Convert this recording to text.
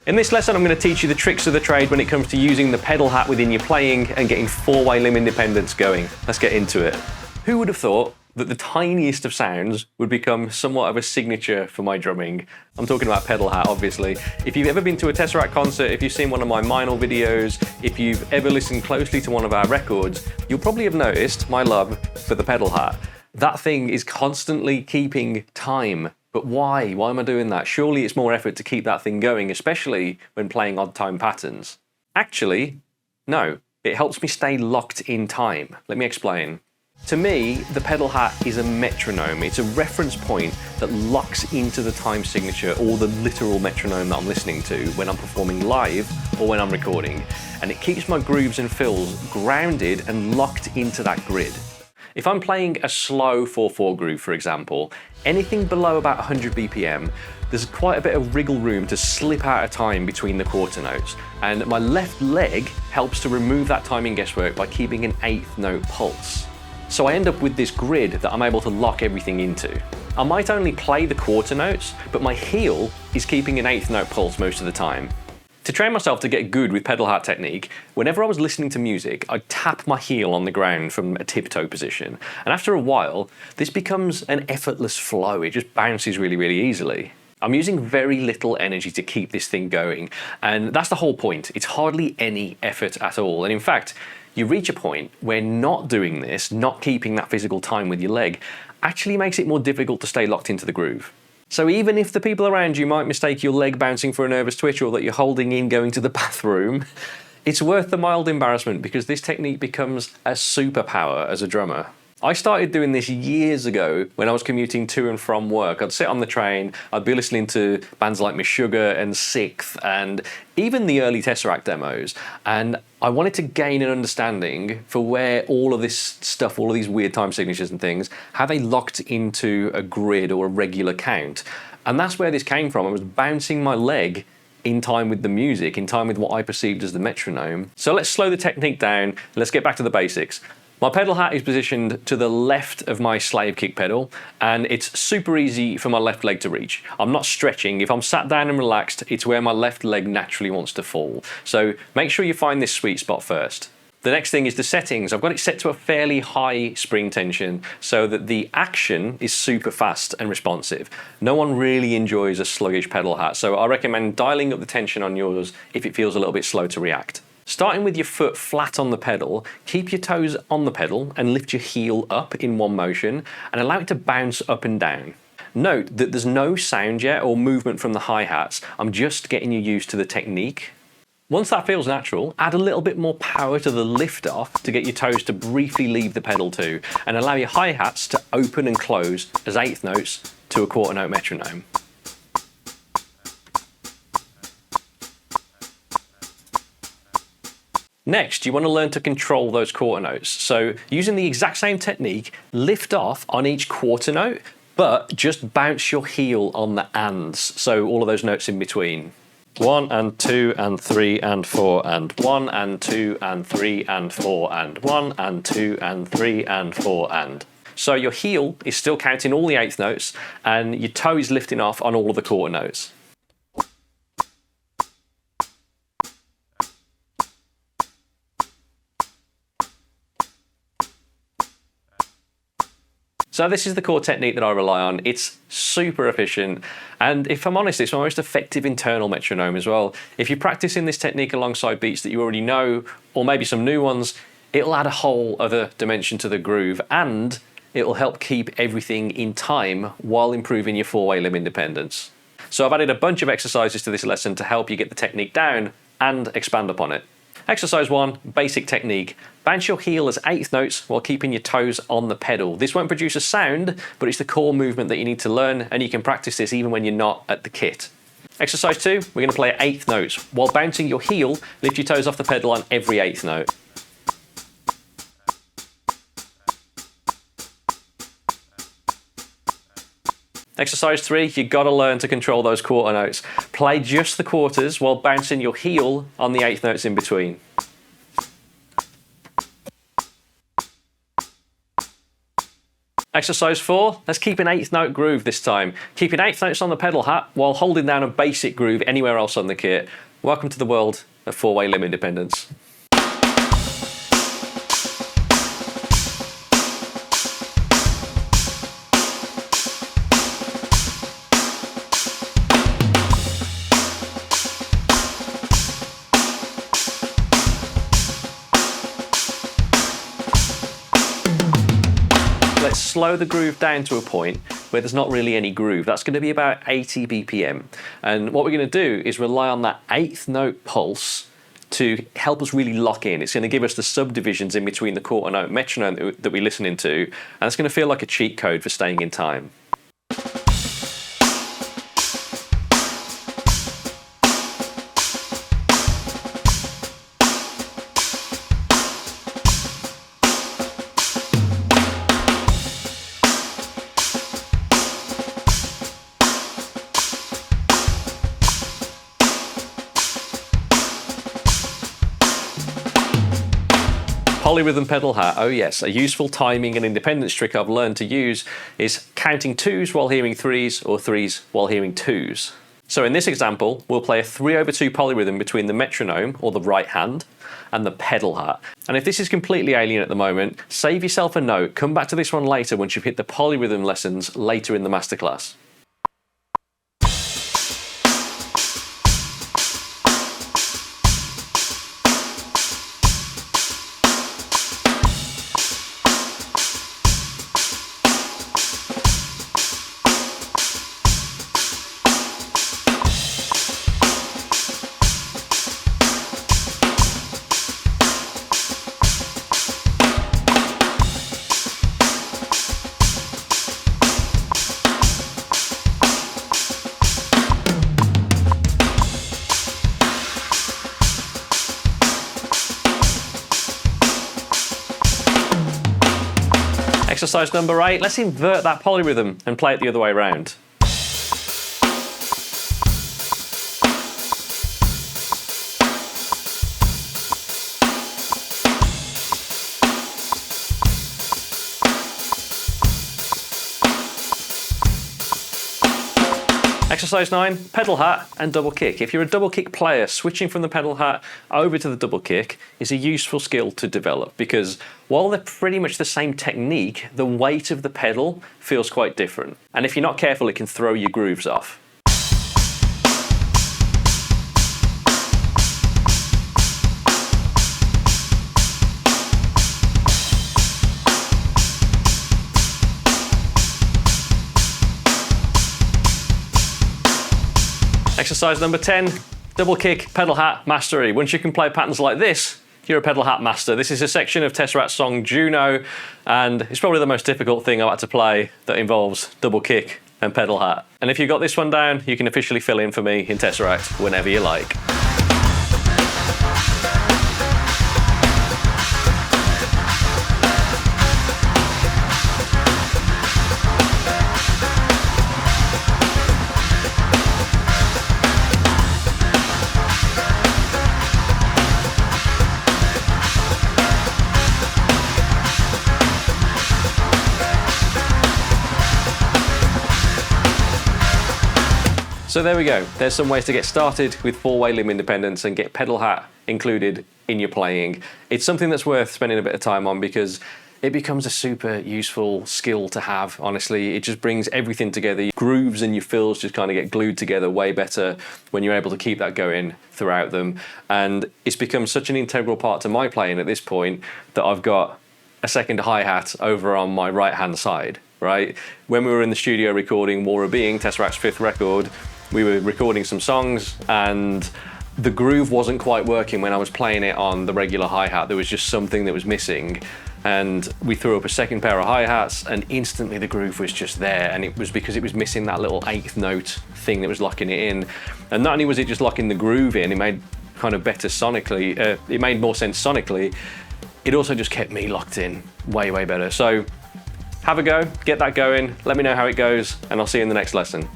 In this lesson, I'm going to teach you the tricks of the trade when it comes to using the pedal hat within your playing and getting four-way limb independence going. Let's get into it. Who would have thought that the tiniest of sounds would become somewhat of a signature for my drumming? I'm talking about pedal hat, obviously. If you've ever been to a Tesseract concert, if you've seen one of my Minor videos, if you've ever listened closely to one of our records, you'll probably have noticed my love for the pedal hat. That thing is constantly keeping time. But why? Why am I doing that? Surely it's more effort to keep that thing going, especially when playing odd time patterns. Actually, no. It helps me stay locked in time. Let me explain. To me, the pedal hat is a metronome. It's a reference point that locks into the time signature or the literal metronome that I'm listening to when I'm performing live or when I'm recording. And it keeps my grooves and fills grounded and locked into that grid. If I'm playing a slow 4/4 groove, for example, anything below about 100 BPM, there's quite a bit of wriggle room to slip out of time between the quarter notes. And my left leg helps to remove that timing guesswork by keeping an eighth note pulse. So I end up with this grid that I'm able to lock everything into. I might only play the quarter notes, but my heel is keeping an eighth note pulse most of the time. To train myself to get good with pedal hat technique, whenever I was listening to music, I'd tap my heel on the ground from a tiptoe position. And after a while, this becomes an effortless flow. It just bounces really, really easily. I'm using very little energy to keep this thing going. And that's the whole point. It's hardly any effort at all. And in fact, you reach a point where not doing this, not keeping that physical time with your leg, actually makes it more difficult to stay locked into the groove. So even if the people around you might mistake your leg bouncing for a nervous twitch or that you're holding in going to the bathroom, it's worth the mild embarrassment because this technique becomes a superpower as a drummer. I started doing this years ago when I was commuting to and from work. I'd sit on the train, I'd be listening to bands like Meshuggah and Sixth and even the early Tesseract demos, and I wanted to gain an understanding for where all of this stuff, all of these weird time signatures and things, how they locked into a grid or a regular count. And that's where this came from. I was bouncing my leg in time with the music, in time with what I perceived as the metronome. So let's slow the technique down, let's get back to the basics. My pedal hat is positioned to the left of my slave kick pedal, and it's super easy for my left leg to reach. I'm not stretching. If I'm sat down and relaxed, it's where my left leg naturally wants to fall. So make sure you find this sweet spot first. The next thing is the settings. I've got it set to a fairly high spring tension so that the action is super fast and responsive. No one really enjoys a sluggish pedal hat, so I recommend dialing up the tension on yours if it feels a little bit slow to react. Starting with your foot flat on the pedal, keep your toes on the pedal and lift your heel up in one motion and allow it to bounce up and down. Note that there's no sound yet or movement from the hi-hats. I'm just getting you used to the technique. Once that feels natural, add a little bit more power to the lift off to get your toes to briefly leave the pedal too, and allow your hi-hats to open and close as eighth notes to a quarter note metronome. Next, you want to learn to control those quarter notes. So using the exact same technique, lift off on each quarter note, but just bounce your heel on the ands. So all of those notes in between. 1 and 2 and 3 and 4 and 1 and 2 and 3 and 4 and 1 and 2 and 3 and 4 and. So your heel is still counting all the eighth notes and your toe is lifting off on all of the quarter notes. So this is the core technique that I rely on. It's super efficient, and if I'm honest, it's my most effective internal metronome as well. If you're practicing this technique alongside beats that you already know, or maybe some new ones, it'll add a whole other dimension to the groove, and it'll help keep everything in time while improving your four-way limb independence. So I've added a bunch of exercises to this lesson to help you get the technique down and expand upon it. Exercise 1, basic technique. Bounce your heel as eighth notes while keeping your toes on the pedal. This won't produce a sound, but it's the core movement that you need to learn, and you can practice this even when you're not at the kit. Exercise 2, we're going to play eighth notes. While bouncing your heel, lift your toes off the pedal on every eighth note. Exercise 3, you got to learn to control those quarter notes. Play just the quarters while bouncing your heel on the eighth notes in between. Exercise 4, let's keep an 8th note groove this time. Keeping 8th notes on the pedal hat while holding down a basic groove anywhere else on the kit. Welcome to the world of 4-way limb independence. Let's slow the groove down to a point where there's not really any groove. That's going to be about 80 BPM. And what we're going to do is rely on that 8th note pulse to help us really lock in. It's going to give us the subdivisions in between the quarter note metronome that we're listening to, and it's going to feel like a cheat code for staying in time. Polyrhythm pedal hat, oh yes, a useful timing and independence trick I've learned to use is counting 2s while hearing 3s or 3s while hearing 2s. So in this example, we'll play a 3/2 polyrhythm between the metronome, or the right hand, and the pedal hat. And if this is completely alien at the moment, save yourself a note, come back to this one later once you've hit the polyrhythm lessons later in the masterclass. Exercise number 8, let's invert that polyrhythm and play it the other way around. Exercise 9, pedal hat and double kick. If you're a double kick player, switching from the pedal hat over to the double kick is a useful skill to develop, because while they're pretty much the same technique, the weight of the pedal feels quite different. And if you're not careful, it can throw your grooves off. Exercise number 10, double kick, pedal hat, mastery. Once you can play patterns like this, you're a pedal hat master. This is a section of Tesseract's song Juno, and it's probably the most difficult thing I've had to play that involves double kick and pedal hat. And if you got this one down, you can officially fill in for me in Tesseract whenever you like. So there we go, there's some ways to get started with 4-way limb independence and get pedal hat included in your playing. It's something that's worth spending a bit of time on because it becomes a super useful skill to have, honestly. It just brings everything together. Your grooves and your fills just kind of get glued together way better when you're able to keep that going throughout them. And it's become such an integral part to my playing at this point that I've got a second hi-hat over on my right-hand side, right? When we were in the studio recording War of Being, Tesseract's 5th record, we were recording some songs and the groove wasn't quite working when I was playing it on the regular hi-hat. There was just something that was missing. And we threw up a second pair of hi-hats and instantly the groove was just there. And it was because it was missing that little 8th note thing that was locking it in. And not only was it just locking the groove in, it made kind of better sonically, it made more sense sonically. It also just kept me locked in way, way better. So have a go, get that going, let me know how it goes, and I'll see you in the next lesson.